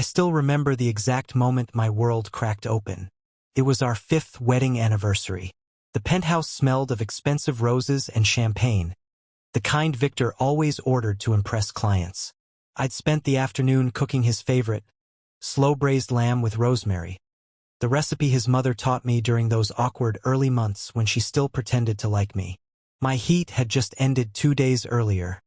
still remember the exact moment my world cracked open. It was our 5th wedding anniversary. The penthouse smelled of expensive roses and champagne, the kind Victor always ordered to impress clients. I'd spent the afternoon cooking his favorite, slow-braised lamb with rosemary, the recipe his mother taught me during those awkward early months when she still pretended to like me. My heat had just ended 2 days earlier.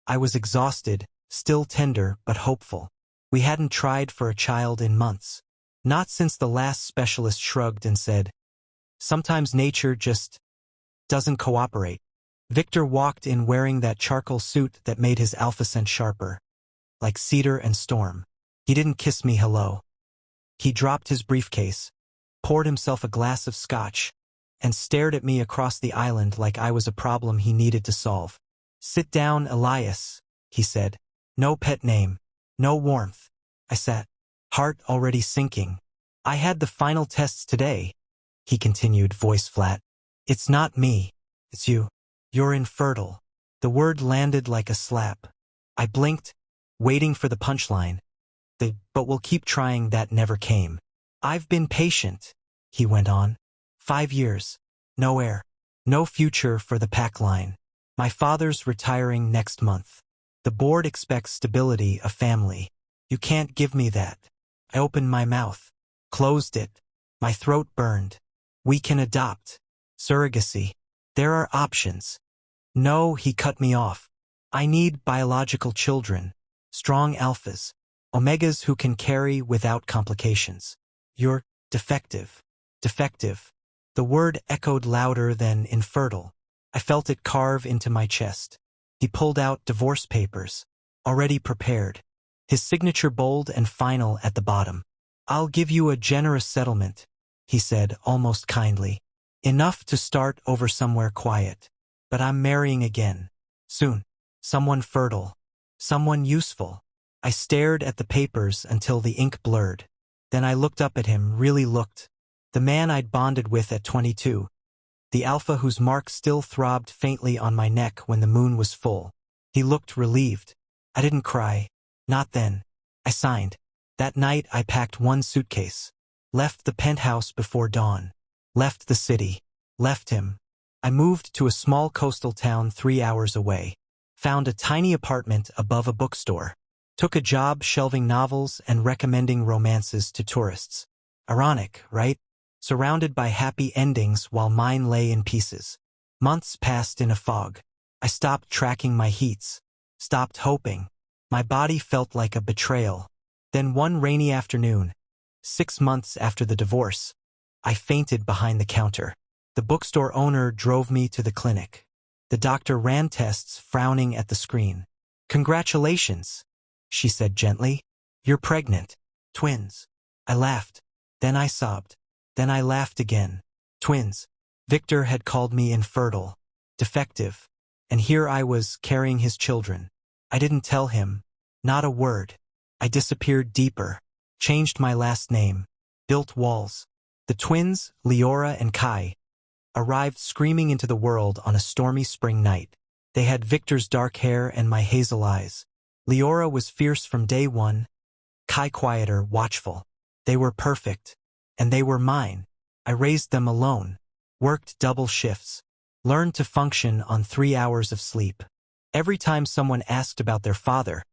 I was exhausted, still tender but hopeful. We hadn't tried for a child in months. Not since the last specialist shrugged and said, "Sometimes nature just doesn't cooperate." Victor walked in wearing that charcoal suit that made his alpha scent sharper, like cedar and storm. He didn't kiss me hello. He dropped his briefcase, poured himself a glass of scotch, and stared at me across the island like I was a problem he needed to solve. "Sit down, Elias," he said. "No pet name. No warmth." I sat, heart already sinking. "I had the final tests today," he continued, voice flat. "It's not me. It's you. You're infertile." The word landed like a slap. I blinked, waiting for the punchline. "But we'll keep trying" that never came. "I've been patient," he went on. 5 years. No heir. No future for the pack line. My father's retiring next month. The board expects stability, a family. You can't give me that. I opened my mouth, closed it. My throat burned. "We can adopt. Surrogacy. There are options." "No," he cut me off. "I need biological children. Strong alphas. Omegas who can carry without complications." "You're defective." Defective. The word echoed louder than infertile. I felt it carve into my chest. He pulled out divorce papers, already prepared, his signature bold and final at the bottom. "I'll give you a generous settlement," he said, almost kindly. "Enough to start over somewhere quiet. But I'm marrying again. Soon. Someone fertile. Someone useful." I stared at the papers until the ink blurred. Then I looked up at him, really looked. The man I'd bonded with at 22. The alpha whose mark still throbbed faintly on my neck when the moon was full. He looked relieved. I didn't cry. Not then. I signed. That night I packed one suitcase. Left the penthouse before dawn. Left the city. Left him. I moved to a small coastal town 3 hours away. Found a tiny apartment above a bookstore. Took a job shelving novels and recommending romances to tourists. Ironic, right? Surrounded by happy endings while mine lay in pieces. Months passed in a fog. I stopped tracking my heats. Stopped hoping. My body felt like a betrayal. Then one rainy afternoon, 6 months after the divorce, I fainted behind the counter. The bookstore owner drove me to the clinic. The doctor ran tests, frowning at the screen. "Congratulations," she said gently. "You're pregnant. Twins." I laughed. Then I sobbed. Then I laughed again. Twins. Victor had called me infertile, defective, and here I was carrying his children. I didn't tell him. Not a word. I disappeared deeper, changed my last name, built walls. The twins, Leora and Kai, arrived screaming into the world on a stormy spring night. They had Victor's dark hair and my hazel eyes. Leora was fierce from day one, Kai quieter, watchful. They were perfect. And they were mine. I raised them alone, worked double shifts, learned to function on 3 hours of sleep. Every time someone asked about their father,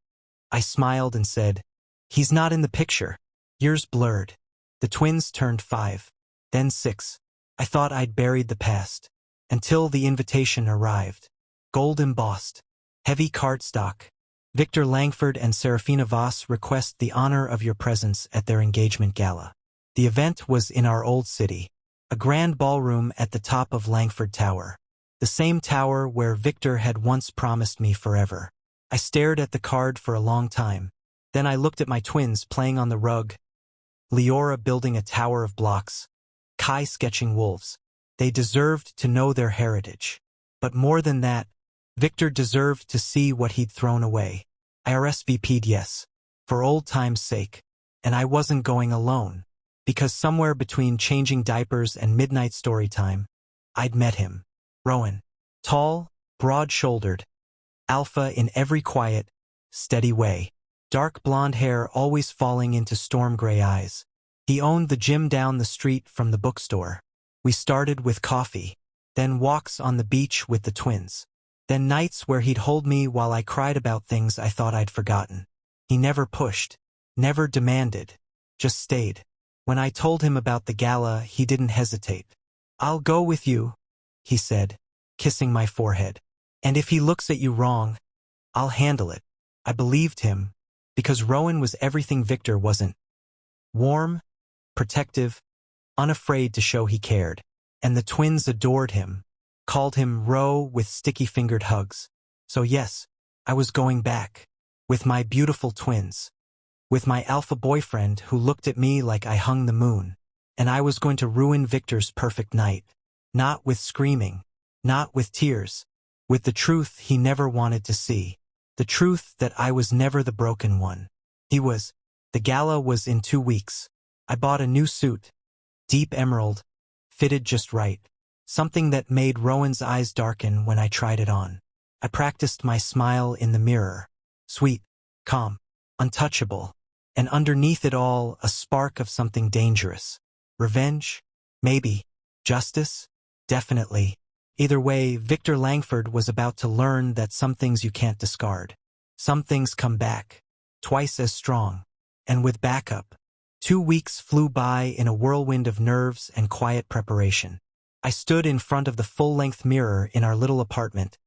I smiled and said, "He's not in the picture." Years blurred. The twins turned 5, then 6. I thought I'd buried the past, until the invitation arrived. Gold embossed, heavy cardstock. "Victor Langford and Serafina Voss request the honor of your presence at their engagement gala." The event was in our old city, a grand ballroom at the top of Langford Tower, the same tower where Victor had once promised me forever. I stared at the card for a long time. Then I looked at my twins playing on the rug, Leora building a tower of blocks, Kai sketching wolves. They deserved to know their heritage. But more than that, Victor deserved to see what he'd thrown away. I RSVP'd yes, for old time's sake. And I wasn't going alone. Because somewhere between changing diapers and midnight story time, I'd met him. Rowan. Tall, broad-shouldered, alpha in every quiet, steady way. dark blonde hair always falling into storm-gray eyes. He owned the gym down the street from the bookstore. We started with coffee, then walks on the beach with the twins, then nights where he'd hold me while I cried about things I thought I'd forgotten. He never pushed, never demanded, just stayed. When I told him about the gala, he didn't hesitate. "I'll go with you," he said, kissing my forehead. "And if he looks at you wrong, I'll handle it." I believed him, because Rowan was everything Victor wasn't. Warm, protective, unafraid to show he cared. And the twins adored him, called him Ro with sticky-fingered hugs. So yes, I was going back, with my beautiful twins, with my alpha boyfriend who looked at me like I hung the moon, and I was going to ruin Victor's perfect night. Not with screaming, not with tears, with the truth he never wanted to see. The truth that I was never the broken one. He was. The gala was in 2 weeks. I bought a new suit, deep emerald, fitted just right. Something that made Rowan's eyes darken when I tried it on. I practiced my smile in the mirror. Sweet, calm, untouchable. And underneath it all, a spark of something dangerous. Revenge? Maybe. Justice? Definitely. Either way, Victor Langford was about to learn that some things you can't discard. Some things come back, twice as strong. And with backup. 2 weeks flew by in a whirlwind of nerves and quiet preparation. I stood in front of the full-length mirror in our little apartment,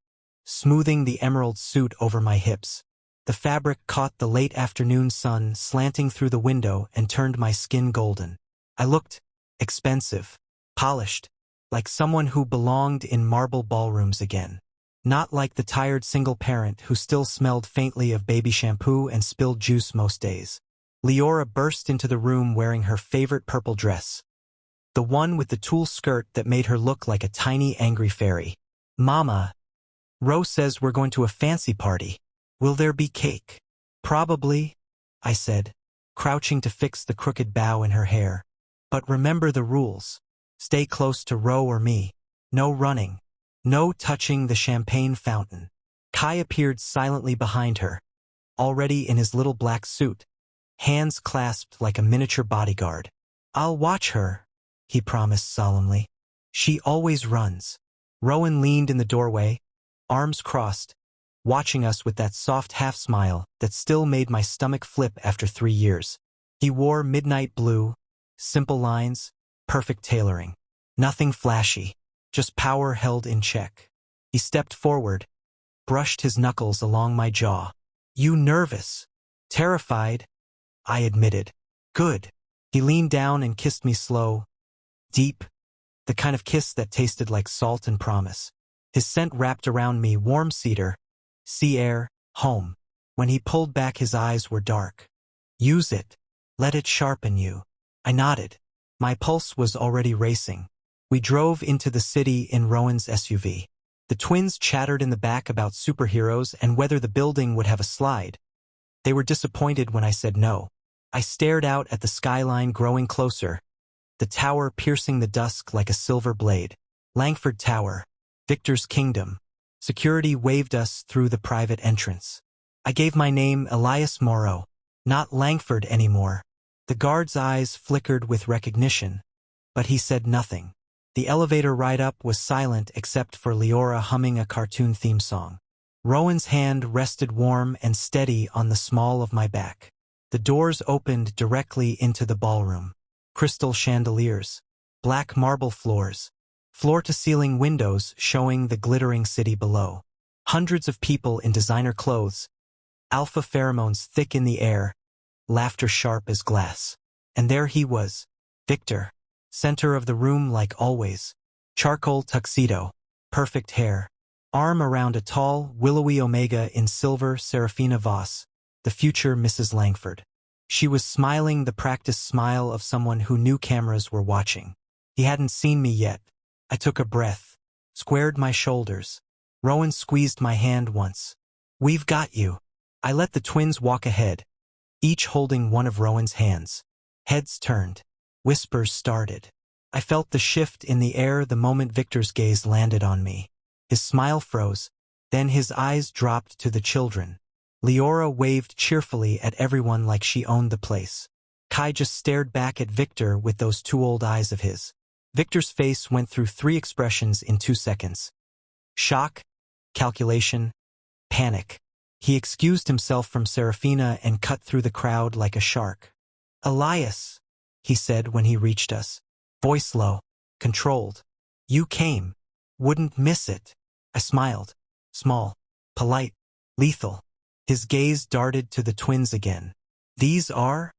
smoothing the emerald suit over my hips. The fabric caught the late afternoon sun slanting through the window and turned my skin golden. I looked expensive, polished, like someone who belonged in marble ballrooms again. Not like the tired single parent who still smelled faintly of baby shampoo and spilled juice most days. Leora burst into the room wearing her favorite purple dress. The one with the tulle skirt that made her look like a tiny angry fairy. "Mama, Ro says we're going to a fancy party. Will there be cake?" "Probably," I said, crouching to fix the crooked bow in her hair. "But remember the rules. Stay close to Ro or me. No running. No touching the champagne fountain." Kai appeared silently behind her, already in his little black suit, hands clasped like a miniature bodyguard. "I'll watch her," he promised solemnly. "She always runs." Rowan leaned in the doorway, arms crossed, watching us with that soft half-smile that still made my stomach flip after 3 years. He wore midnight blue, simple lines, perfect tailoring. Nothing flashy, just power held in check. He stepped forward, brushed his knuckles along my jaw. "You nervous?" "Terrified," I admitted. "Good." He leaned down and kissed me slow, deep, the kind of kiss that tasted like salt and promise. His scent wrapped around me, warm cedar, sea air, home. When he pulled back, his eyes were dark. "Use it. Let it sharpen you." I nodded. My pulse was already racing. We drove into the city in Rowan's SUV. The twins chattered in the back about superheroes and whether the building would have a slide. They were disappointed when I said no. I stared out at the skyline growing closer, the tower piercing the dusk like a silver blade. Langford Tower, Victor's kingdom. Security waved us through the private entrance. I gave my name, Elias Morrow, not Langford anymore. The guard's eyes flickered with recognition, but he said nothing. The elevator ride up was silent except for Leora humming a cartoon theme song. Rowan's hand rested warm and steady on the small of my back. The doors opened directly into the ballroom. Crystal chandeliers, black marble floors, floor-to-ceiling windows showing the glittering city below. Hundreds of people in designer clothes, alpha pheromones thick in the air, laughter sharp as glass. And there he was, Victor, center of the room like always. Charcoal tuxedo, perfect hair, arm around a tall, willowy Omega in silver Serafina Voss, the future Mrs. Langford. She was smiling the practiced smile of someone who knew cameras were watching. He hadn't seen me yet. I took a breath, squared my shoulders. Rowan squeezed my hand once. "We've got you." I let the twins walk ahead, each holding one of Rowan's hands. Heads turned. Whispers started. I felt the shift in the air the moment Victor's gaze landed on me. His smile froze, then his eyes dropped to the children. Leora waved cheerfully at everyone like she owned the place. Kai just stared back at Victor with those two old eyes of his. Victor's face went through 3 expressions in 2 seconds. Shock, calculation, panic. He excused himself from Serafina and cut through the crowd like a shark. "Elias," he said when he reached us. Voice low, controlled. "You came. Wouldn't miss it." I smiled. Small, polite, lethal. His gaze darted to the twins again. "These are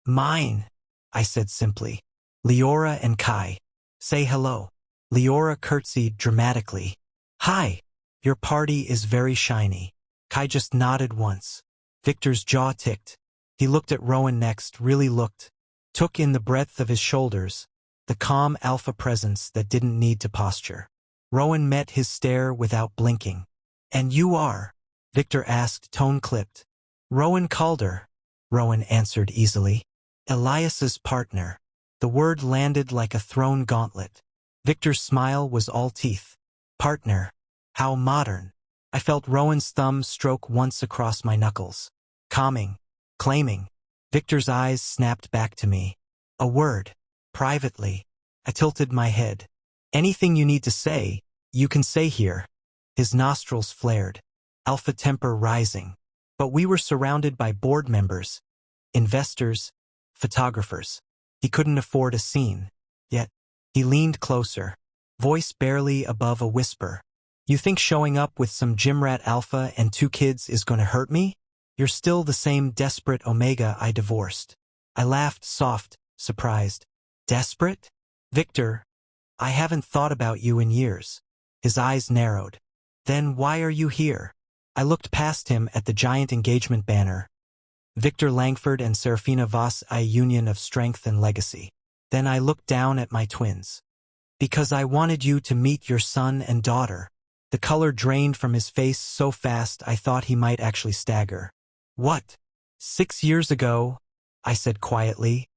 mine," I said simply. "Leora and Kai. Say hello." Leora curtsied dramatically. "Hi. Your party is very shiny." Kai just nodded once. Victor's jaw ticked. He looked at Rowan next, really looked. Took in the breadth of his shoulders, the calm alpha presence that didn't need to posture. Rowan met his stare without blinking. "And you are?" Victor asked, tone clipped. "Rowan Calder," Rowan answered easily. "Elias's partner." The word landed like a thrown gauntlet. Victor's smile was all teeth. "Partner. How modern." I felt Rowan's thumb stroke once across my knuckles. Calming. Claiming. Victor's eyes snapped back to me. "A word. Privately." I tilted my head. "Anything you need to say, you can say here." His nostrils flared. Alpha temper rising. But we were surrounded by board members, investors, photographers. He couldn't afford a scene. Yet, he leaned closer, voice barely above a whisper. "You think showing up with some gymrat alpha and 2 kids is gonna hurt me? You're still the same desperate Omega I divorced." I laughed soft, surprised. "Desperate? Victor, I haven't thought about you in years." His eyes narrowed. "Then why are you here?" I looked past him at the giant engagement banner. Victor Langford and Serafina Voss, a union of strength and legacy. Then I looked down at my twins. "Because I wanted you to meet your son and daughter." The color drained from his face so fast I thought he might actually stagger. "What? 6 years ago," I said quietly,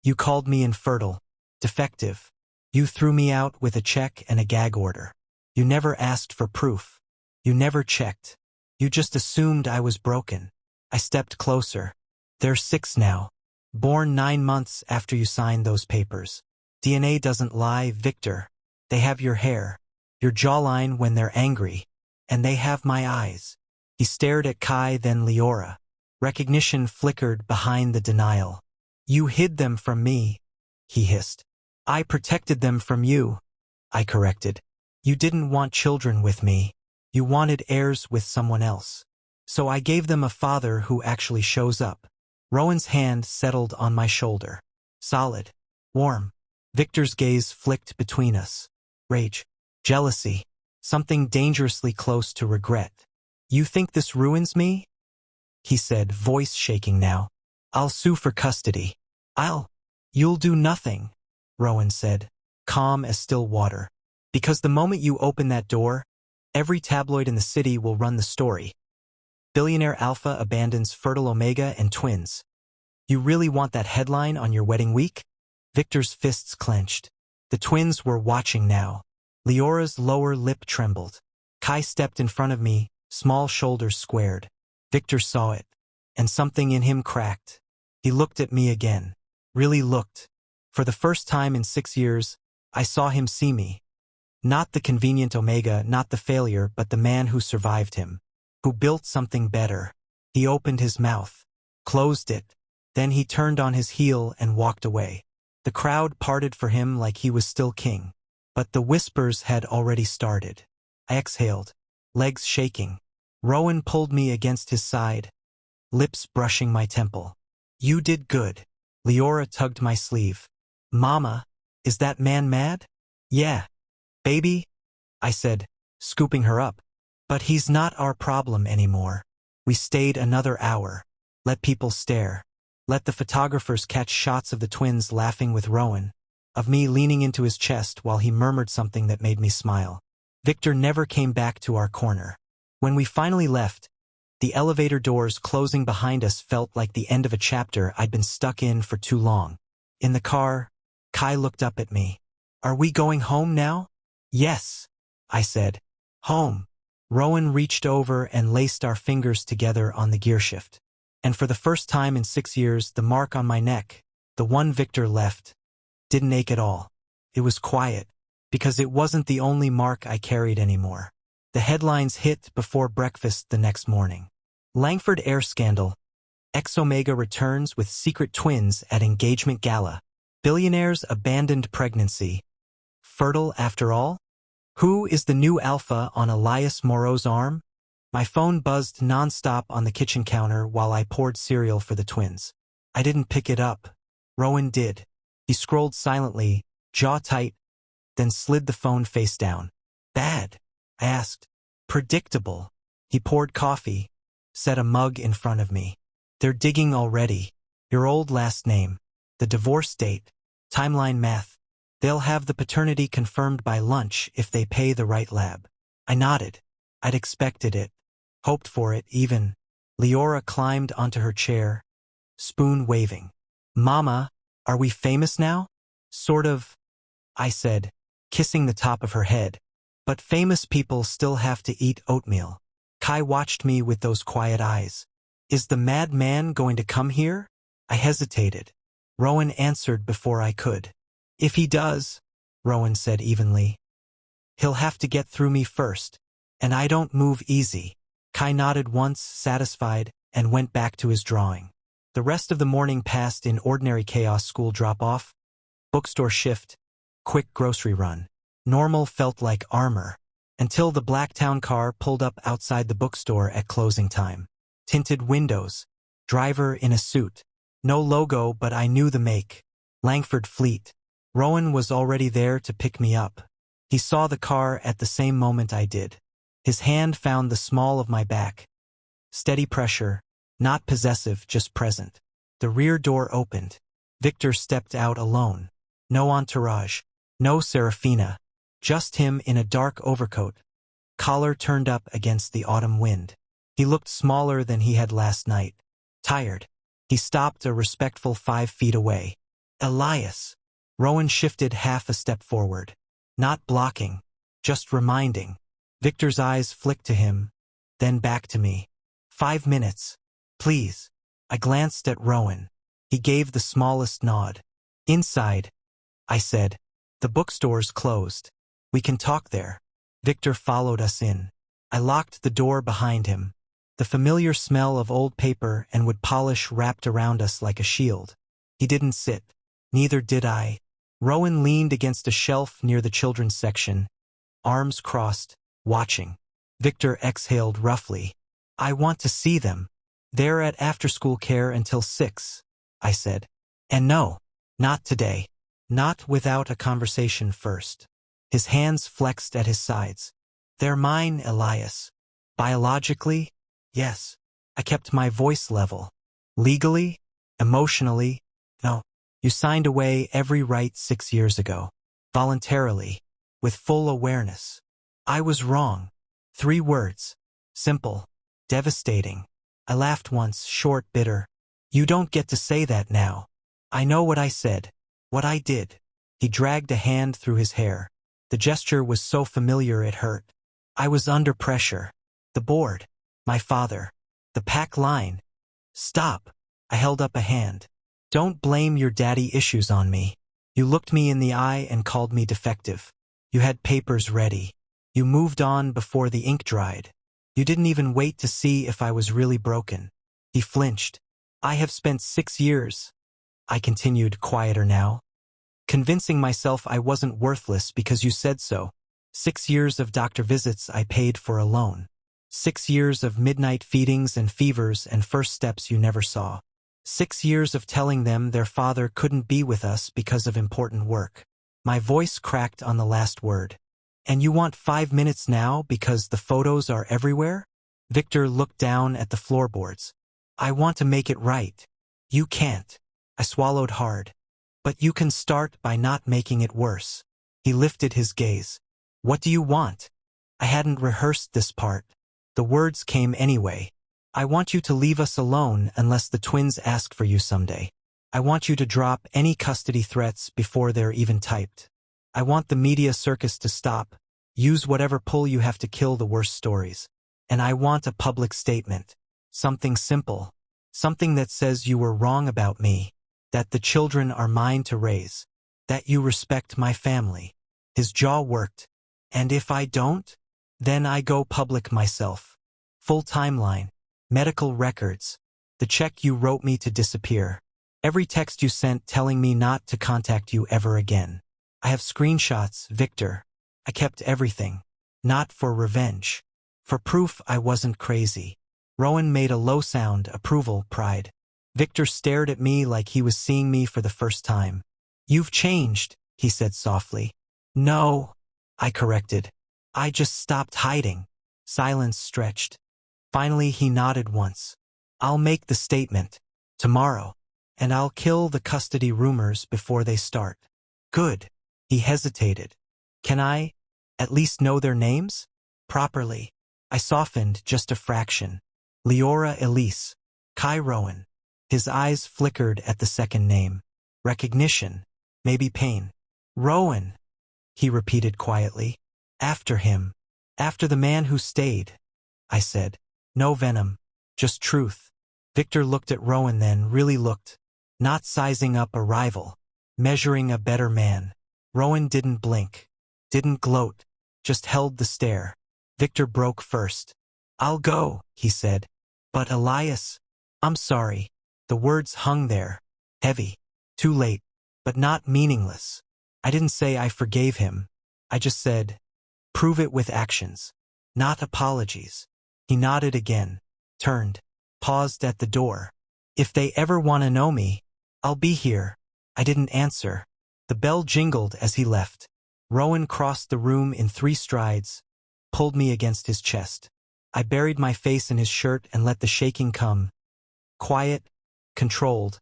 "you called me infertile, defective. You threw me out with a check and a gag order. You never asked for proof. You never checked. You just assumed I was broken." I stepped closer. "They're 6 now. Born 9 months after you signed those papers. DNA doesn't lie, Victor. They have your hair, your jawline when they're angry, and they have my eyes." He stared at Kai, then Leora. Recognition flickered behind the denial. "You hid them from me," he hissed. "I protected them from you," I corrected. "You didn't want children with me. You wanted heirs with someone else. So I gave them a father who actually shows up." Rowan's hand settled on my shoulder. Solid. Warm. Victor's gaze flicked between us. Rage. Jealousy. Something dangerously close to regret. "You think this ruins me?" he said, voice shaking now. "I'll sue for custody." "You'll do nothing," Rowan said, calm as still water. "Because the moment you open that door, every tabloid in the city will run the story. Billionaire Alpha abandons fertile Omega and twins. You really want that headline on your wedding week?" Victor's fists clenched. The twins were watching now. Leora's lower lip trembled. Kai stepped in front of me, small shoulders squared. Victor saw it, and something in him cracked. He looked at me again. Really looked. For the first time in 6 years, I saw him see me. Not the convenient Omega, not the failure, but the man who survived him. Who built something better. He opened his mouth. Closed it. Then he turned on his heel and walked away. The crowd parted for him like he was still king. But the whispers had already started. I exhaled. Legs shaking. Rowan pulled me against his side. Lips brushing my temple. "You did good." Leora tugged my sleeve. "Mama, is that man mad?" "Yeah. Baby," I said, scooping her up. "But he's not our problem anymore." We stayed another hour. Let people stare. Let the photographers catch shots of the twins laughing with Rowan, of me leaning into his chest while he murmured something that made me smile. Victor never came back to our corner. When we finally left, the elevator doors closing behind us felt like the end of a chapter I'd been stuck in for too long. In the car, Kai looked up at me. "Are we going home now?" "Yes," I said. "Home." Rowan reached over and laced our fingers together on the gearshift. And for the first time in 6 years, the mark on my neck, the one Victor left, didn't ache at all. It was quiet, because it wasn't the only mark I carried anymore. The headlines hit before breakfast the next morning. Langford heir scandal. Ex-Omega returns with secret twins at engagement gala. Billionaire's abandoned pregnancy. Fertile after all? Who is the new alpha on Elias Moreau's arm? My phone buzzed nonstop on the kitchen counter while I poured cereal for the twins. I didn't pick it up. Rowan did. He scrolled silently, jaw tight, then slid the phone face down. Bad? I asked. Predictable. He poured coffee, set a mug in front of me. They're digging already. Your old last name, the divorce date, timeline math. They'll have the paternity confirmed by lunch if they pay the right lab. I nodded. I'd expected it. Hoped for it, even. Leora climbed onto her chair, spoon waving. Mama, are we famous now? Sort of, I said, kissing the top of her head. But famous people still have to eat oatmeal. Kai watched me with those quiet eyes. Is the madman going to come here? I hesitated. Rowan answered before I could. If he does, Rowan said evenly, he'll have to get through me first. And I don't move easy. Kai nodded once, satisfied, and went back to his drawing. The rest of the morning passed in ordinary chaos: school drop-off, bookstore shift, quick grocery run. Normal felt like armor, until the Blacktown car pulled up outside the bookstore at closing time. Tinted windows, driver in a suit. No logo, but I knew the make. Langford Fleet. Rowan was already there to pick me up. He saw the car at the same moment I did. His hand found the small of my back. Steady pressure, not possessive, just present. The rear door opened. Victor stepped out alone. No entourage, no Serafina. Just him in a dark overcoat, collar turned up against the autumn wind. He looked smaller than he had last night. Tired. He stopped a respectful 5 feet away. Elias. Rowan shifted half a step forward. Not blocking, just reminding. Victor's eyes flicked to him, then back to me. 5 minutes. Please. I glanced at Rowan. He gave the smallest nod. Inside, I said. The bookstore's closed. We can talk there. Victor followed us in. I locked the door behind him. The familiar smell of old paper and wood polish wrapped around us like a shield. He didn't sit. Neither did I. Rowan leaned against a shelf near the children's section, arms crossed, watching. Victor exhaled roughly. I want to see them. They're at after-school care until 6, I said. And no, not today. Not without a conversation first. His hands flexed at his sides. They're mine, Elias. Biologically, yes. I kept my voice level. Legally, emotionally, no. You signed away every right 6 years ago. Voluntarily, with full awareness. I was wrong. 3 words. Simple. Devastating. I laughed once, short, bitter. You don't get to say that now. I know what I said. What I did. He dragged a hand through his hair. The gesture was so familiar it hurt. I was under pressure. The board. My father. The pack line. Stop. I held up a hand. Don't blame your daddy issues on me. You looked me in the eye and called me defective. You had papers ready. You moved on before the ink dried. You didn't even wait to see if I was really broken. He flinched. I have spent 6 years, I continued, quieter now, convincing myself I wasn't worthless because you said so. 6 years of doctor visits I paid for alone. 6 years of midnight feedings and fevers and first steps you never saw. 6 years of telling them their father couldn't be with us because of important work. My voice cracked on the last word. And you want 5 minutes now because the photos are everywhere? Victor looked down at the floorboards. I want to make it right. You can't. I swallowed hard. But you can start by not making it worse. He lifted his gaze. What do you want? I hadn't rehearsed this part. The words came anyway. I want you to leave us alone unless the twins ask for you someday. I want you to drop any custody threats before they're even typed. I want the media circus to stop, Use whatever pull you have to kill the worst stories. And I want a public statement. Something simple. Something that says you were wrong about me. That the children are mine to raise. That you respect my family. His jaw worked. And if I don't? Then I go public myself. Full timeline. Medical records. The check you wrote me to disappear. Every text you sent telling me not to contact you ever again. I have screenshots, Victor. I kept everything. Not for revenge. For proof I wasn't crazy. Rowan made a low sound, approval, pride. Victor stared at me like he was seeing me for the first time. You've changed, he said softly. No, I corrected. I just stopped hiding. Silence stretched. Finally he nodded once. I'll make the statement. Tomorrow. And I'll kill the custody rumors before they start. Good. He hesitated. Can I, at least know their names? Properly. I softened just a fraction. Leora Elise. Kai Rowan. His eyes flickered at the second name. Recognition. Maybe pain. Rowan. He repeated quietly. After him. After the man who stayed. I said. No venom. Just truth. Victor looked at Rowan then, really looked. Not sizing up a rival. Measuring a better man. Rowan didn't blink. Didn't gloat. Just held the stare. Victor broke first. I'll go, he said. But Elias. I'm sorry. The words hung there. Heavy. Too late. But not meaningless. I didn't say I forgave him. I just said, prove it with actions. Not apologies. He nodded again. Turned. Paused at the door. If they ever want to know me, I'll be here. I didn't answer. The bell jingled as he left. Rowan crossed the room in 3 strides, pulled me against his chest. I buried my face in his shirt and let the shaking come. Quiet, controlled,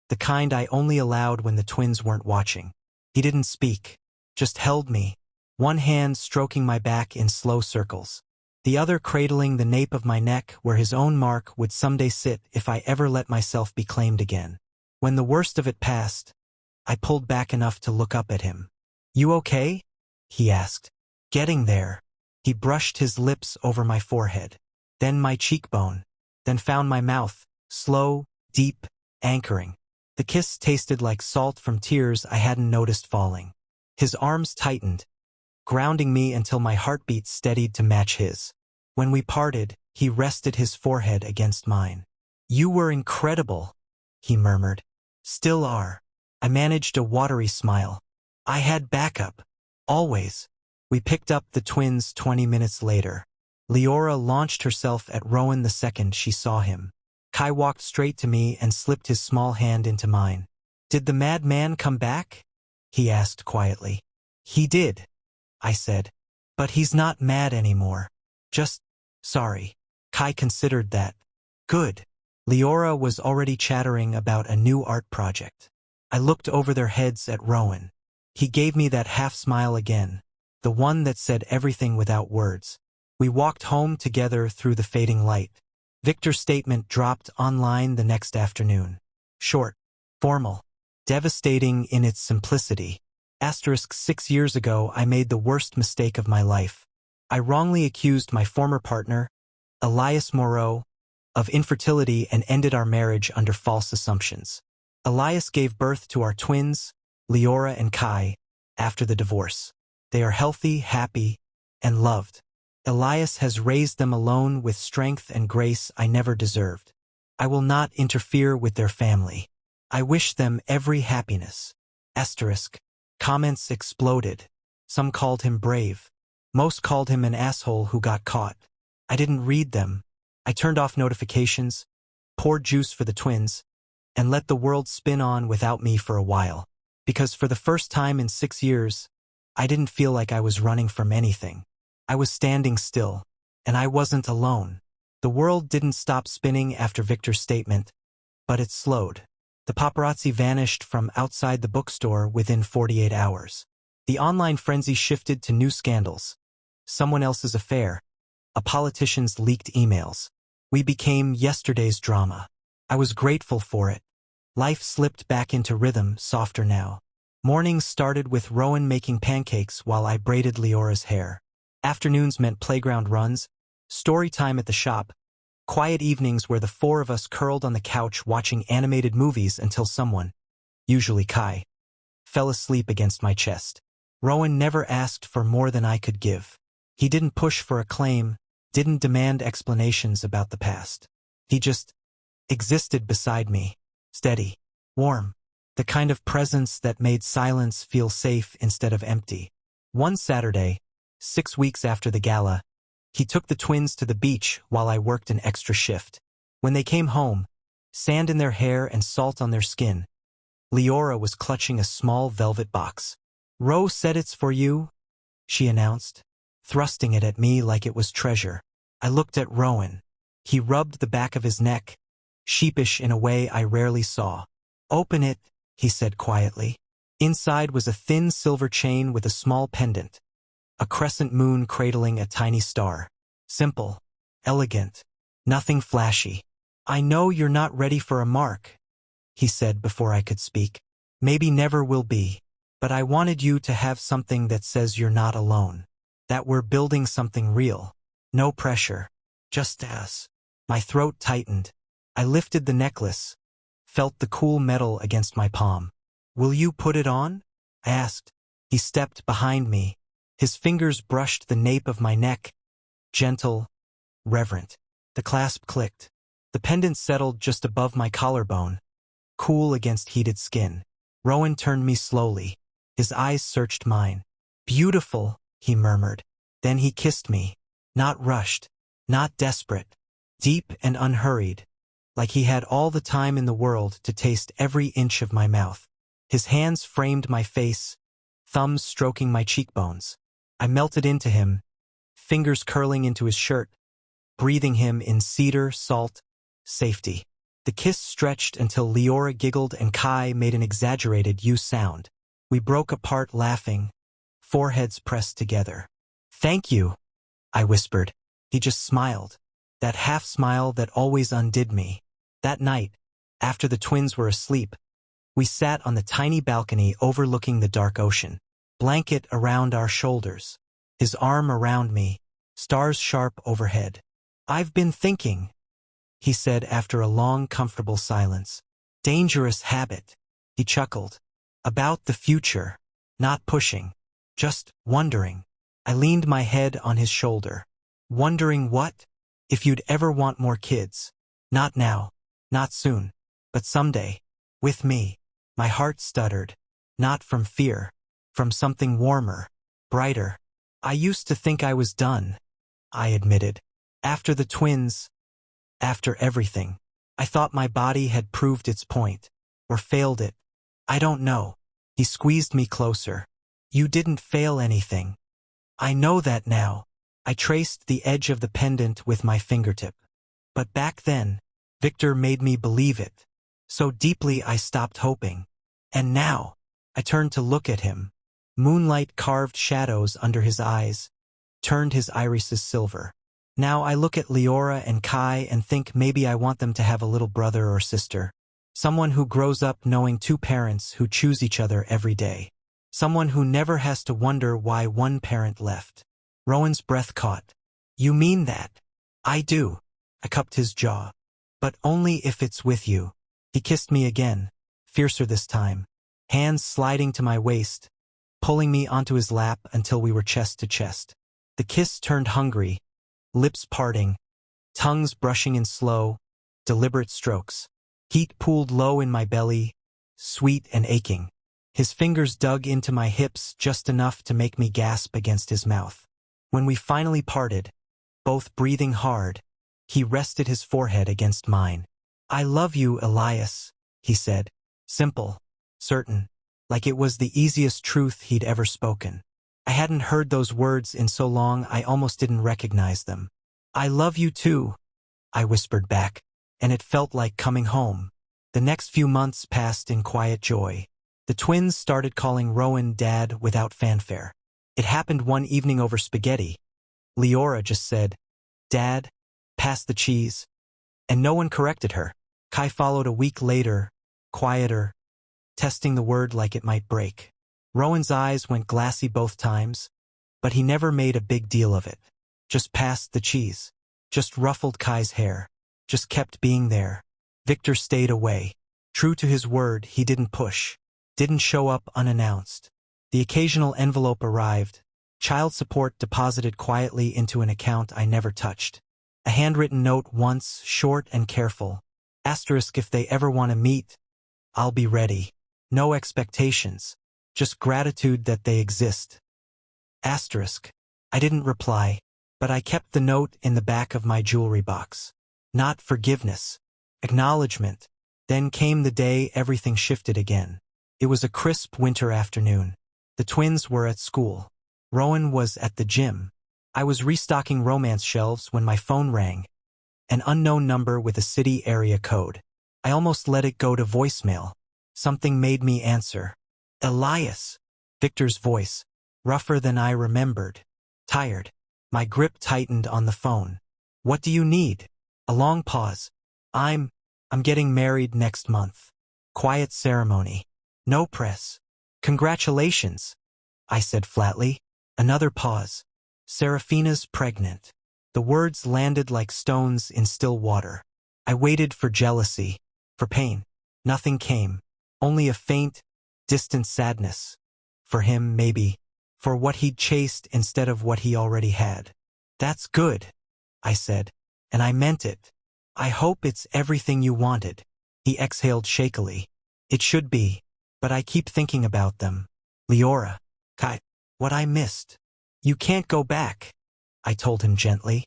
the kind I only allowed when the twins weren't watching. He didn't speak, just held me, one hand stroking my back in slow circles, the other cradling the nape of my neck where his own mark would someday sit if I ever let myself be claimed again. When the worst of it passed, I pulled back enough to look up at him. You okay? He asked. Getting there. He brushed his lips over my forehead, then my cheekbone, then found my mouth, slow, deep, anchoring. The kiss tasted like salt from tears I hadn't noticed falling. His arms tightened, grounding me until my heartbeat steadied to match his. When we parted, he rested his forehead against mine. You were incredible, he murmured. Still are. I managed a watery smile. I had backup. Always. We picked up the twins 20 minutes later. Leora launched herself at Rowan the second she saw him. Kai walked straight to me and slipped his small hand into mine. Did the madman come back? He asked quietly. He did, I said. But he's not mad anymore. Just sorry. Kai considered that. Good. Leora was already chattering about a new art project. I looked over their heads at Rowan. He gave me that half-smile again, the one that said everything without words. We walked home together through the fading light. Victor's statement dropped online the next afternoon. Short, formal, devastating in its simplicity. Asterisk 6 years ago I made the worst mistake of my life. I wrongly accused my former partner, Elias Moreau, of infertility and ended our marriage under false assumptions. Elias gave birth to our twins, Leora and Kai, after the divorce. They are healthy, happy, and loved. Elias has raised them alone with strength and grace I never deserved. I will not interfere with their family. I wish them every happiness. Asterisk. Comments exploded. Some called him brave. Most called him an asshole who got caught. I didn't read them. I turned off notifications, poured juice for the twins, and let the world spin on without me for a while. Because for the first time in 6 years, I didn't feel like I was running from anything. I was standing still, and I wasn't alone. The world didn't stop spinning after Victor's statement, but it slowed. The paparazzi vanished from outside the bookstore within 48 hours. The online frenzy shifted to new scandals. Someone else's affair. A politician's leaked emails. We became yesterday's drama. I was grateful for it. Life slipped back into rhythm, softer now. Mornings started with Rowan making pancakes while I braided Leora's hair. Afternoons meant playground runs, story time at the shop, quiet evenings where the four of us curled on the couch watching animated movies until someone, usually Kai, fell asleep against my chest. Rowan never asked for more than I could give. He didn't push for acclaim, didn't demand explanations about the past. He just existed beside me, steady, warm, the kind of presence that made silence feel safe instead of empty. One Saturday, 6 weeks after the gala, he took the twins to the beach while I worked an extra shift. When they came home, sand in their hair and salt on their skin, Leora was clutching a small velvet box. "Ro said it's for you," she announced, thrusting it at me like it was treasure. I looked at Rowan. He rubbed the back of his neck, sheepish in a way I rarely saw. "Open it," he said quietly. Inside was a thin silver chain with a small pendant, a crescent moon cradling a tiny star. Simple, elegant, nothing flashy. "I know you're not ready for a mark," he said before I could speak. "Maybe never will be. But I wanted you to have something that says you're not alone. That we're building something real. No pressure. Just us." My throat tightened. I lifted the necklace, felt the cool metal against my palm. "Will you put it on?" I asked. He stepped behind me. His fingers brushed the nape of my neck. Gentle, reverent. The clasp clicked. The pendant settled just above my collarbone, cool against heated skin. Rowan turned me slowly. His eyes searched mine. "Beautiful," he murmured. Then he kissed me. Not rushed, not desperate. Deep and unhurried, like he had all the time in the world to taste every inch of my mouth. His hands framed my face, thumbs stroking my cheekbones. I melted into him, fingers curling into his shirt, breathing him in cedar, salt, safety. The kiss stretched until Leora giggled and Kai made an exaggerated "you" sound. We broke apart laughing, foreheads pressed together. "Thank you," I whispered. He just smiled, that half smile that always undid me. That night, after the twins were asleep, we sat on the tiny balcony overlooking the dark ocean, blanket around our shoulders, his arm around me, stars sharp overhead. "I've been thinking," he said after a long, comfortable silence. "Dangerous habit," he chuckled. "About the future, not pushing, just wondering." I leaned my head on his shoulder. "Wondering what?" "If you'd ever want more kids. Not now, not soon, but someday, with me." My heart stuttered, not from fear, from something warmer, brighter. "I used to think I was done," I admitted. "After the twins, after everything. I thought my body had proved its point, or failed it. I don't know." He squeezed me closer. "You didn't fail anything. I know that now." I traced the edge of the pendant with my fingertip. "But back then, Victor made me believe it. So deeply I stopped hoping. And now," I turned to look at him. Moonlight carved shadows under his eyes, turned his irises silver. "Now I look at Leora and Kai and think maybe I want them to have a little brother or sister. Someone who grows up knowing two parents who choose each other every day. Someone who never has to wonder why one parent left." Rowan's breath caught. "You mean that?" "I do." I cupped his jaw. "But only if it's with you." He kissed me again, fiercer this time, hands sliding to my waist, pulling me onto his lap until we were chest to chest. The kiss turned hungry, lips parting, tongues brushing in slow, deliberate strokes. Heat pooled low in my belly, sweet and aching. His fingers dug into my hips just enough to make me gasp against his mouth. When we finally parted, both breathing hard, he rested his forehead against mine. "I love you, Elias," he said. Simple, certain, like it was the easiest truth he'd ever spoken. I hadn't heard those words in so long I almost didn't recognize them. "I love you too," I whispered back, and it felt like coming home. The next few months passed in quiet joy. The twins started calling Rowan Dad without fanfare. It happened one evening over spaghetti. Leora just said, "Dad, pass the cheese," and no one corrected her. Kai followed a week later, quieter, testing the word like it might break. Rowan's eyes went glassy both times, But he never made a big deal of it. Just passed the cheese. Just ruffled Kai's hair. Just kept being there. Victor stayed away. True to his word, he didn't push. Didn't show up unannounced. The occasional envelope arrived. Child support deposited quietly into an account I never touched. A handwritten note once, short and careful. Asterisk, if they ever want to meet, I'll be ready. No expectations. Just gratitude that they exist. Asterisk. I didn't reply, but I kept the note in the back of my jewelry box. Not forgiveness. Acknowledgement. Then came the day everything shifted again. It was a crisp winter afternoon. The twins were at school. Rowan was at the gym. I was restocking romance shelves when my phone rang. An unknown number with a city area code. I almost let it go to voicemail. Something made me answer. Elias. Victor's voice. Rougher than I remembered. Tired. My grip tightened on the phone. What do you need? A long pause. I'm getting married next month. Quiet ceremony. No press. Congratulations, I said flatly. Another pause. Serafina's pregnant. The words landed like stones in still water. I waited for jealousy, for pain. Nothing came. Only a faint, distant sadness. For him, maybe. For what he'd chased instead of what he already had. That's good, I said. And I meant it. I hope it's everything you wanted. He exhaled shakily. It should be. But I keep thinking about them. Leora. Kai. What I missed. You can't go back, I told him gently.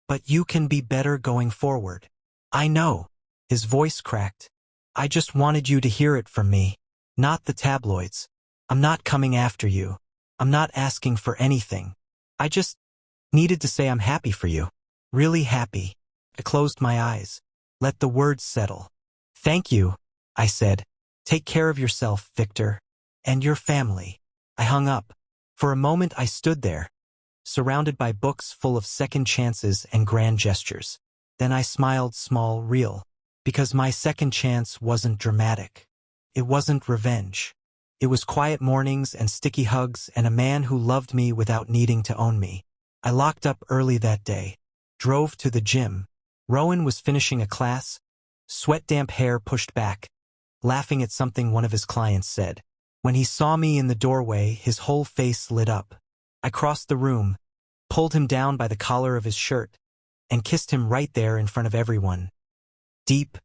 But you can be better going forward. I know. His voice cracked. I just wanted you to hear it from me. Not the tabloids. I'm not coming after you. I'm not asking for anything. I just needed to say I'm happy for you. Really happy. I closed my eyes. Let the words settle. Thank you, I said. Take care of yourself, Victor. And your family. I hung up. For a moment I stood there, surrounded by books full of second chances and grand gestures. Then I smiled small, real. Because my second chance wasn't dramatic. It wasn't revenge. It was quiet mornings and sticky hugs and a man who loved me without needing to own me. I locked up early that day. Drove to the gym. Rowan was finishing a class. Sweat-damp hair pushed back. Laughing at something one of his clients said. When he saw me in the doorway, his whole face lit up. I crossed the room, pulled him down by the collar of his shirt, and kissed him right there in front of everyone. Deep,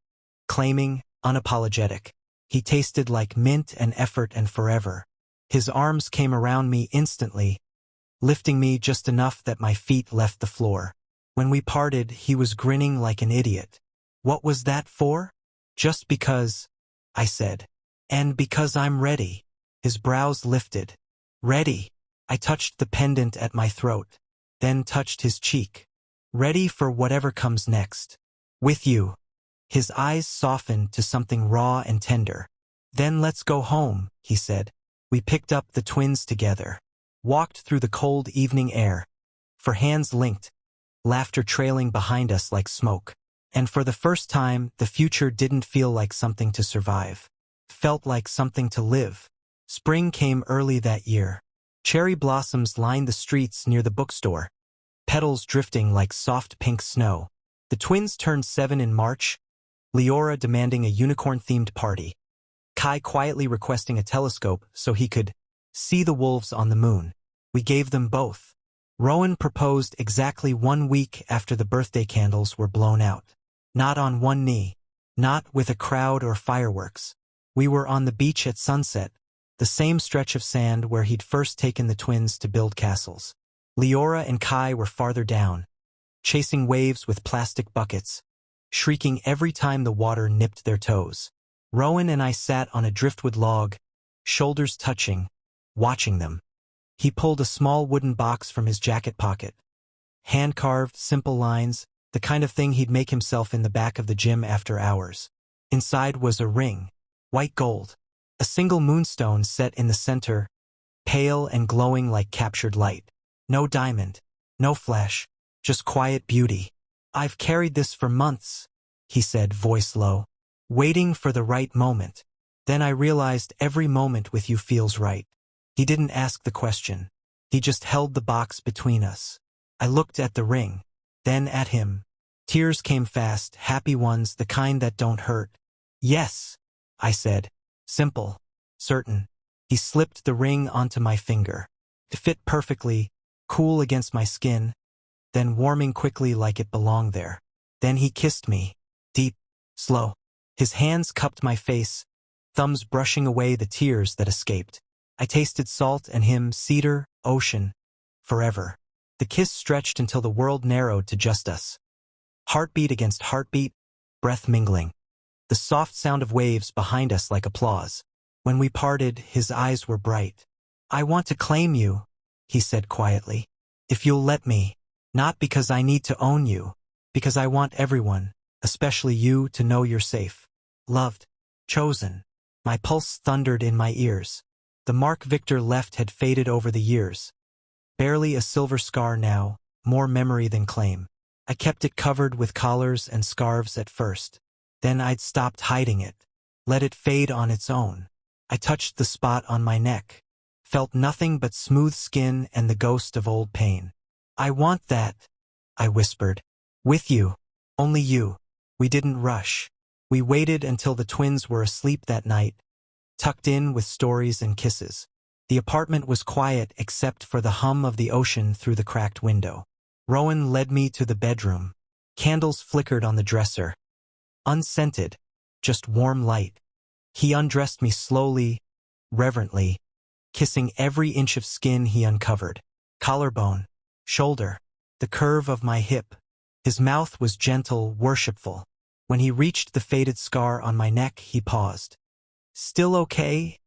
claiming, unapologetic. He tasted like mint and effort and forever. His arms came around me instantly, lifting me just enough that my feet left the floor. When we parted, he was grinning like an idiot. What was that for? Just because, I said. And because I'm ready. His brows lifted. Ready. I touched the pendant at my throat, then touched his cheek. Ready for whatever comes next. With you. His eyes softened to something raw and tender. Then let's go home, he said. We picked up the twins together. Walked through the cold evening air. For hands linked. Laughter trailing behind us like smoke. And for the first time, the future didn't feel like something to survive. Felt like something to live. Spring came early that year. Cherry blossoms lined the streets near the bookstore, petals drifting like soft pink snow. The twins turned 7 in March, Leora demanding a unicorn-themed party, Kai quietly requesting a telescope so he could see the wolves on the moon. We gave them both. Rowan proposed exactly 1 week after the birthday candles were blown out. Not on one knee, not with a crowd or fireworks. We were on the beach at sunset, the same stretch of sand where he'd first taken the twins to build castles. Leora and Kai were farther down, chasing waves with plastic buckets, shrieking every time the water nipped their toes. Rowan and I sat on a driftwood log, shoulders touching, watching them. He pulled a small wooden box from his jacket pocket. Hand-carved, simple lines, the kind of thing he'd make himself in the back of the gym after hours. Inside was a ring, white gold. A single moonstone set in the center, pale and glowing like captured light. No diamond, no flash, just quiet beauty. I've carried this for months, he said, voice low, waiting for the right moment. Then I realized every moment with you feels right. He didn't ask the question. He just held the box between us. I looked at the ring, then at him. Tears came fast, happy ones, the kind that don't hurt. Yes, I said. Simple, certain. He slipped the ring onto my finger. It fit perfectly, cool against my skin, then warming quickly like it belonged there. Then he kissed me, deep, slow. His hands cupped my face, thumbs brushing away the tears that escaped. I tasted salt and him, cedar, ocean, forever. The kiss stretched until the world narrowed to just us. Heartbeat against heartbeat, breath mingling. The soft sound of waves behind us like applause. When we parted, his eyes were bright. I want to claim you, he said quietly. If you'll let me. Not because I need to own you, because I want everyone, especially you, to know you're safe. Loved. Chosen. My pulse thundered in my ears. The mark Victor left had faded over the years. Barely a silver scar now, more memory than claim. I kept it covered with collars and scarves at first. Then I'd stopped hiding it. Let it fade on its own. I touched the spot on my neck. Felt nothing but smooth skin and the ghost of old pain. I want that, I whispered. With you. Only you. We didn't rush. We waited until the twins were asleep that night, tucked in with stories and kisses. The apartment was quiet except for the hum of the ocean through the cracked window. Rowan led me to the bedroom. Candles flickered on the dresser. Unscented, just warm light. He undressed me slowly, reverently, kissing every inch of skin he uncovered. Collarbone, shoulder, the curve of my hip. His mouth was gentle, worshipful. When he reached the faded scar on my neck, he paused. Still okay?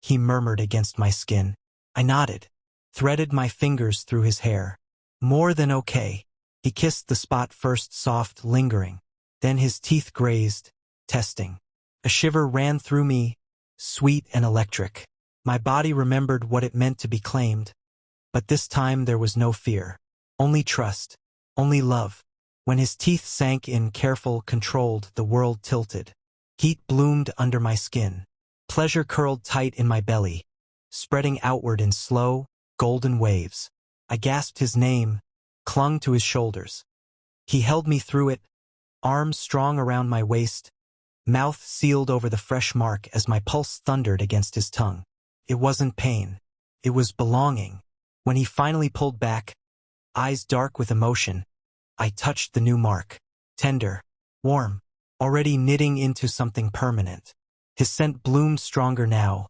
He murmured against my skin. I nodded, threaded my fingers through his hair. More than okay. He kissed the spot first, soft, lingering. Then his teeth grazed, testing. A shiver ran through me, sweet and electric. My body remembered what it meant to be claimed. But this time there was no fear. Only trust. Only love. When his teeth sank in, careful, controlled, the world tilted. Heat bloomed under my skin. Pleasure curled tight in my belly, spreading outward in slow, golden waves. I gasped his name, clung to his shoulders. He held me through it, arms strong around my waist, mouth sealed over the fresh mark as my pulse thundered against his tongue. It wasn't pain. It was belonging. When he finally pulled back, eyes dark with emotion, I touched the new mark. Tender, warm, already knitting into something permanent. His scent bloomed stronger now,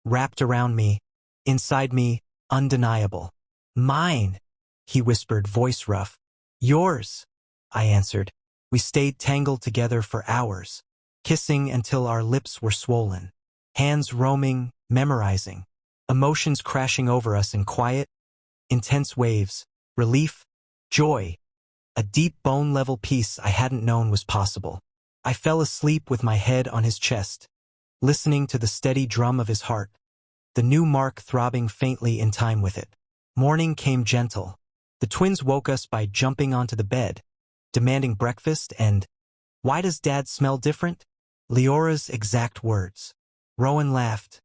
wrapped around me, inside me, undeniable. Mine, he whispered, voice rough. Yours, I answered. We stayed tangled together for hours, kissing until our lips were swollen, hands roaming, memorizing, emotions crashing over us in quiet, intense waves, relief, joy, a deep bone-level peace I hadn't known was possible. I fell asleep with my head on his chest, listening to the steady drum of his heart, the new mark throbbing faintly in time with it. Morning came gentle. The twins woke us by jumping onto the bed, demanding breakfast and, "Why does Dad smell different?" Leora's exact words. Rowan laughed,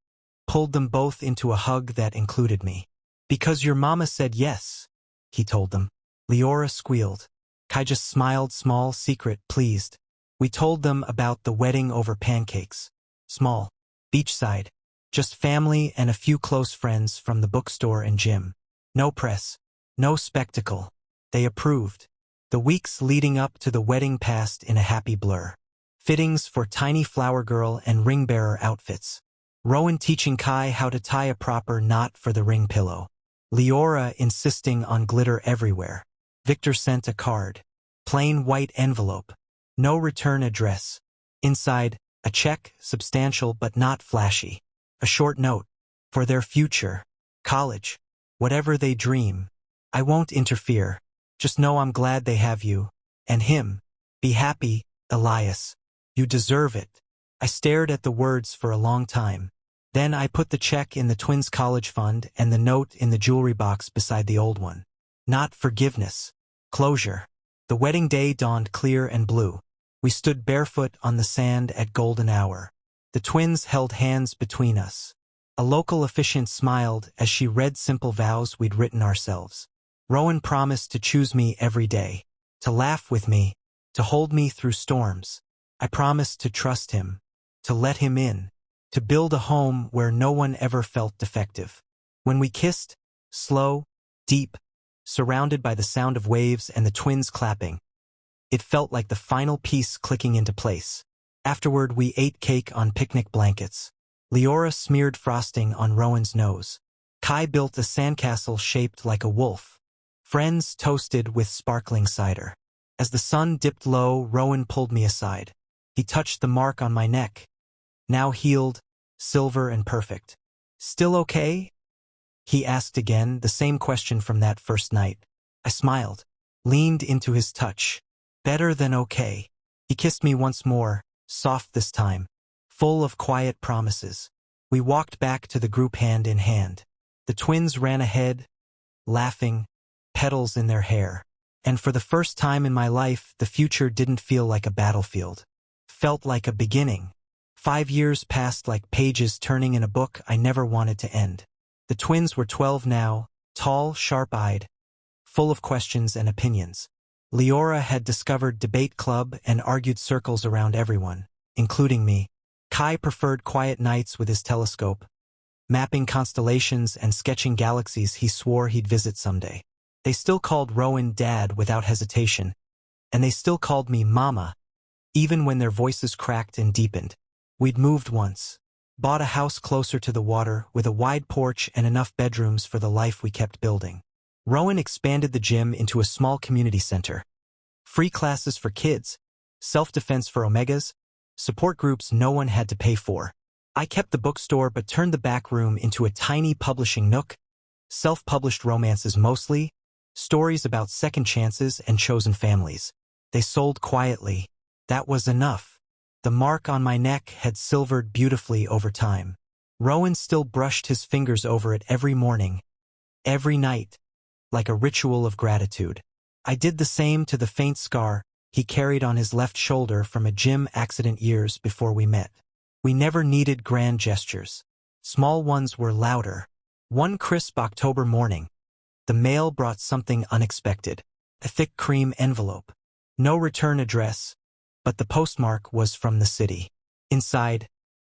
pulled them both into a hug that included me. "Because your mama said yes," he told them. Leora squealed. Kai just smiled, small, secret, pleased. We told them about the wedding over pancakes. Small, beachside, just family and a few close friends from the bookstore and gym. No press, no spectacle. They approved. The weeks leading up to the wedding passed in a happy blur. Fittings for tiny flower girl and ring bearer outfits. Rowan teaching Kai how to tie a proper knot for the ring pillow. Leora insisting on glitter everywhere. Victor sent a card. Plain white envelope. No return address. Inside, a check, substantial but not flashy. A short note. For their future. College. Whatever they dream. I won't interfere. Just know I'm glad they have you. And him. Be happy, Elias. You deserve it. I stared at the words for a long time. Then I put the check in the twins' college fund and the note in the jewelry box beside the old one. Not forgiveness. Closure. The wedding day dawned clear and blue. We stood barefoot on the sand at golden hour. The twins held hands between us. A local officiant smiled as she read simple vows we'd written ourselves. Rowan promised to choose me every day, to laugh with me, to hold me through storms. I promised to trust him, to let him in, to build a home where no one ever felt defective. When we kissed, slow, deep, surrounded by the sound of waves and the twins clapping, it felt like the final piece clicking into place. Afterward, we ate cake on picnic blankets. Leora smeared frosting on Rowan's nose. Kai built a sandcastle shaped like a wolf. Friends toasted with sparkling cider. As the sun dipped low, Rowan pulled me aside. He touched the mark on my neck. Now healed, silver and perfect. Still okay? He asked again, the same question from that first night. I smiled, leaned into his touch. Better than okay. He kissed me once more, soft this time, full of quiet promises. We walked back to the group hand in hand. The twins ran ahead, laughing, petals in their hair. And for the first time in my life, the future didn't feel like a battlefield. Felt like a beginning. 5 years passed like pages turning in a book I never wanted to end. The twins were 12 now, tall, sharp-eyed, full of questions and opinions. Leora had discovered debate club and argued circles around everyone, including me. Kai preferred quiet nights with his telescope, mapping constellations and sketching galaxies he swore he'd visit someday. They still called Rowan Dad without hesitation, and they still called me Mama, even when their voices cracked and deepened. We'd moved once, bought a house closer to the water with a wide porch and enough bedrooms for the life we kept building. Rowan expanded the gym into a small community center. Free classes for kids, self-defense for Omegas, support groups no one had to pay for. I kept the bookstore but turned the back room into a tiny publishing nook. Self-published romances mostly, stories about second chances and chosen families. They sold quietly. That was enough. The mark on my neck had silvered beautifully over time. Rowan still brushed his fingers over it every morning, every night, like a ritual of gratitude. I did the same to the faint scar he carried on his left shoulder from a gym accident years before we met. We never needed grand gestures. Small ones were louder. One crisp October morning, the mail brought something unexpected. A thick cream envelope. No return address, but the postmark was from the city. Inside,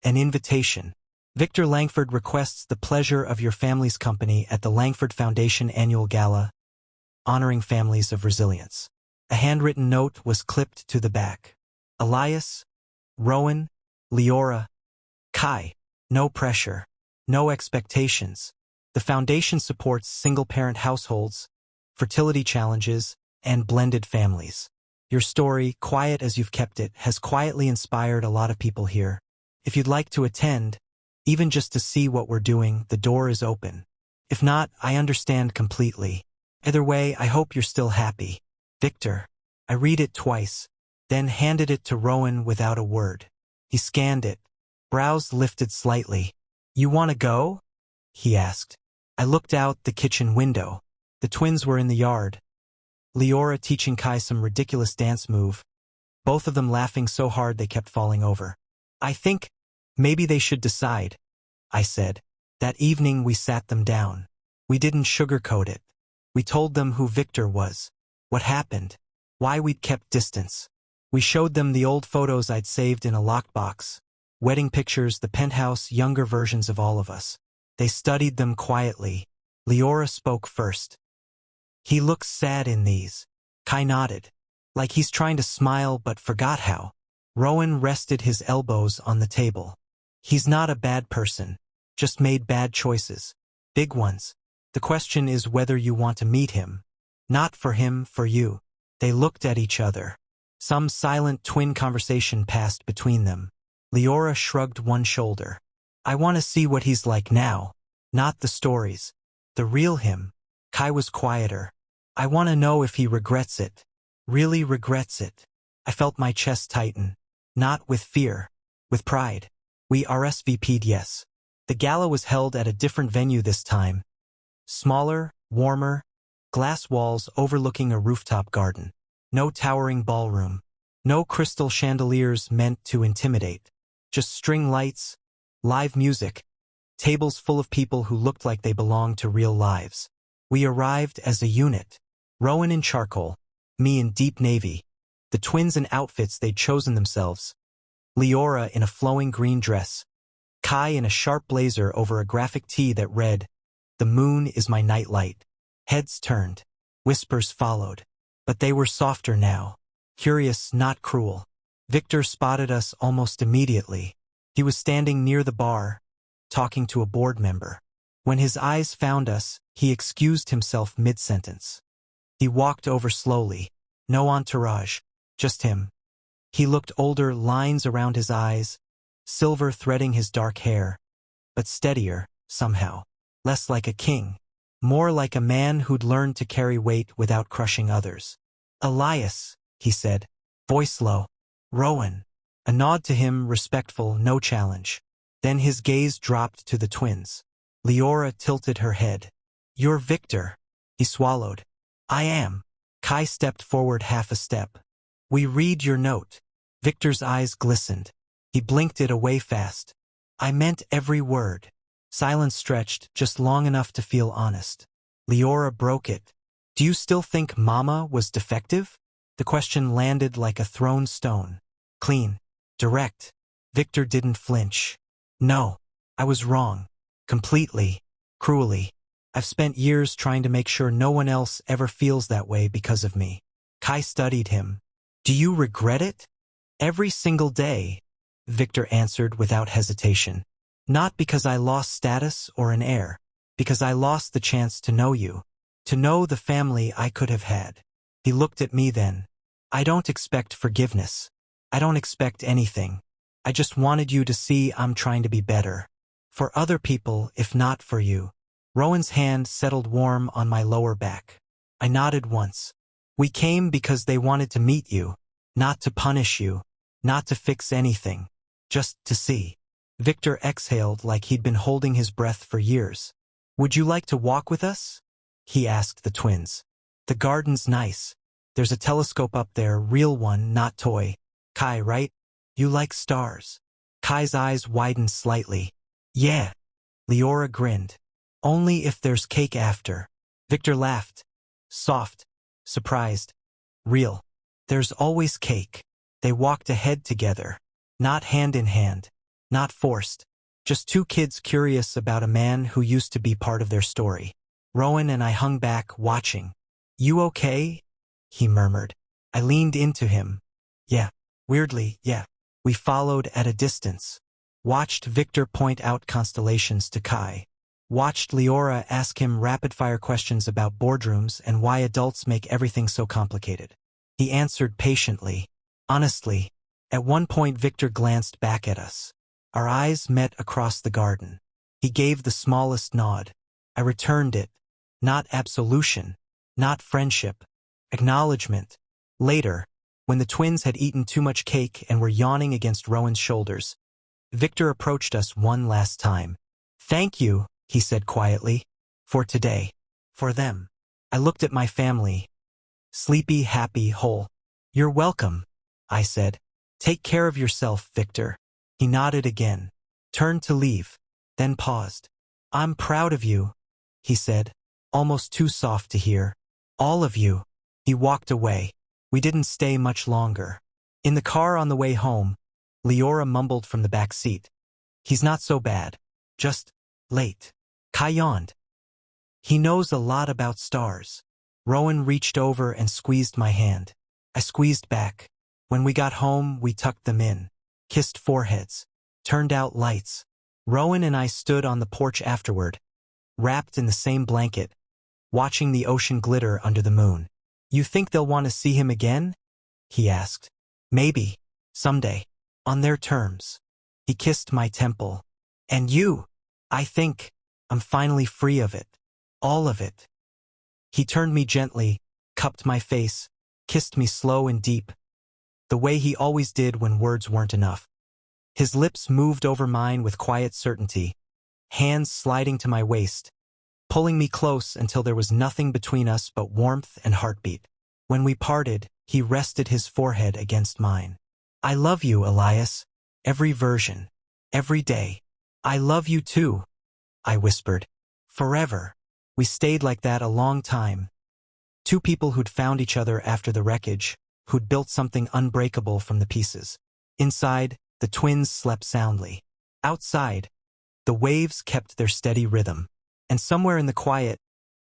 an invitation. Victor Langford requests the pleasure of your family's company at the Langford Foundation Annual Gala, honoring families of resilience. A handwritten note was clipped to the back. Elias, Rowan, Leora, Kai. No pressure. No expectations. The foundation supports single-parent households, fertility challenges, and blended families. Your story, quiet as you've kept it, has quietly inspired a lot of people here. If you'd like to attend, even just to see what we're doing, the door is open. If not, I understand completely. Either way, I hope you're still happy. Victor. I read it twice, then handed it to Rowan without a word. He scanned it, brows lifted slightly. You want to go? He asked. I looked out the kitchen window. The twins were in the yard. Leora teaching Kai some ridiculous dance move, both of them laughing so hard they kept falling over. I think maybe they should decide, I said. That evening we sat them down. We didn't sugarcoat it. We told them who Victor was, what happened, why we'd kept distance. We showed them the old photos I'd saved in a lockbox, wedding pictures, the penthouse, younger versions of all of us. They studied them quietly. Leora spoke first. He looks sad in these. Kai nodded, like he's trying to smile but forgot how. Rowan rested his elbows on the table. He's not a bad person, just made bad choices. Big ones. The question is whether you want to meet him. Not for him, for you. They looked at each other. Some silent twin conversation passed between them. Leora shrugged one shoulder. I want to see what he's like now. Not the stories. The real him. Kai was quieter. I want to know if he regrets it. Really regrets it. I felt my chest tighten. Not with fear. With pride. We RSVP'd yes. The gala was held at a different venue this time. Smaller, warmer, glass walls overlooking a rooftop garden. No towering ballroom. No crystal chandeliers meant to intimidate. Just string lights, live music, tables full of people who looked like they belonged to real lives. We arrived as a unit. Rowan in charcoal, me in deep navy, the twins in outfits they'd chosen themselves, Leora in a flowing green dress, Kai in a sharp blazer over a graphic tee that read, "The moon is my nightlight." Heads turned. Whispers followed. But they were softer now. Curious, not cruel. Victor spotted us almost immediately. He was standing near the bar, talking to a board member. When his eyes found us, he excused himself mid-sentence. He walked over slowly. No entourage, just him. He looked older, lines around his eyes, silver threading his dark hair, but steadier, somehow. Less like a king, more like a man who'd learned to carry weight without crushing others. "Elias," he said, voice low. "Rowan." A nod to him, respectful, no challenge. Then his gaze dropped to the twins. Leora tilted her head. "You're Victor." He swallowed. "I am." Kai stepped forward half a step. "We read your note." Victor's eyes glistened. He blinked it away fast. "I meant every word." Silence stretched, just long enough to feel honest. Leora broke it. "Do you still think Mama was defective?" The question landed like a thrown stone. Clean. Direct. Victor didn't flinch. "No. I was wrong. Completely. Cruelly. I've spent years trying to make sure no one else ever feels that way because of me." Kai studied him. "Do you regret it?" "Every single day," Victor answered without hesitation. "Not because I lost status or an heir, because I lost the chance to know you, to know the family I could have had." He looked at me then. "I don't expect forgiveness. I don't expect anything. I just wanted you to see I'm trying to be better. For other people, if not for you." Rowan's hand settled warm on my lower back. I nodded once. "We came because they wanted to meet you, not to punish you, not to fix anything, just to see." Victor exhaled like he'd been holding his breath for years. "Would you like to walk with us?" he asked the twins. "The garden's nice. There's a telescope up there, real one, not toy. Kai, right? You like stars." Kai's eyes widened slightly. "Yeah." Leora grinned. "Only if there's cake after." Victor laughed. Soft. Surprised. Real. "There's always cake." They walked ahead together. Not hand in hand. Not forced. Just two kids curious about a man who used to be part of their story. Rowan and I hung back, watching. "You okay?" he murmured. I leaned into him. "Yeah." Weirdly, yeah. We followed at a distance. Watched Victor point out constellations to Kai. Watched Leora ask him rapid-fire questions about boardrooms and why adults make everything so complicated. He answered patiently. Honestly. At one point Victor glanced back at us. Our eyes met across the garden. He gave the smallest nod. I returned it. Not absolution. Not friendship. Acknowledgement. Later, when the twins had eaten too much cake and were yawning against Rowan's shoulders, Victor approached us one last time. "Thank you," he said quietly. "For today. For them." I looked at my family. Sleepy, happy, whole. "You're welcome," I said. "Take care of yourself, Victor." He nodded again. Turned to leave. Then paused. "I'm proud of you," he said, almost too soft to hear. "All of you." He walked away. We didn't stay much longer. In the car on the way home, Leora mumbled from the back seat. "He's not so bad. Just late." Kai yawned. "He knows a lot about stars." Rowan reached over and squeezed my hand. I squeezed back. When we got home, we tucked them in. Kissed foreheads. Turned out lights. Rowan and I stood on the porch afterward, wrapped in the same blanket, watching the ocean glitter under the moon. "You think they'll want to see him again?" he asked. "Maybe. Someday. On their terms." He kissed my temple. "And you? I think I'm finally free of it. All of it." He turned me gently, cupped my face, kissed me slow and deep, the way he always did when words weren't enough. His lips moved over mine with quiet certainty, hands sliding to my waist, pulling me close until there was nothing between us but warmth and heartbeat. When we parted, he rested his forehead against mine. "I love you, Elias. Every version. Every day. I love you too." I whispered. Forever. We stayed like that a long time. Two people who'd found each other after the wreckage, who'd built something unbreakable from the pieces. Inside, the twins slept soundly. Outside, the waves kept their steady rhythm. And somewhere in the quiet,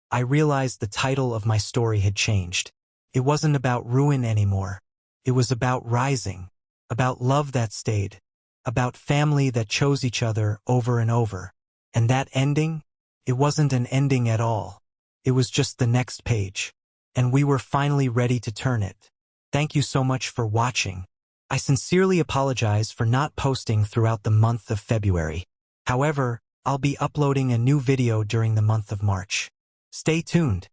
I realized the title of my story had changed. It wasn't about ruin anymore. It was about rising, about love that stayed, about family that chose each other over and over. And that ending? It wasn't an ending at all. It was just the next page. And we were finally ready to turn it. Thank you so much for watching. I sincerely apologize for not posting throughout the month of February. However, I'll be uploading a new video during the month of March. Stay tuned.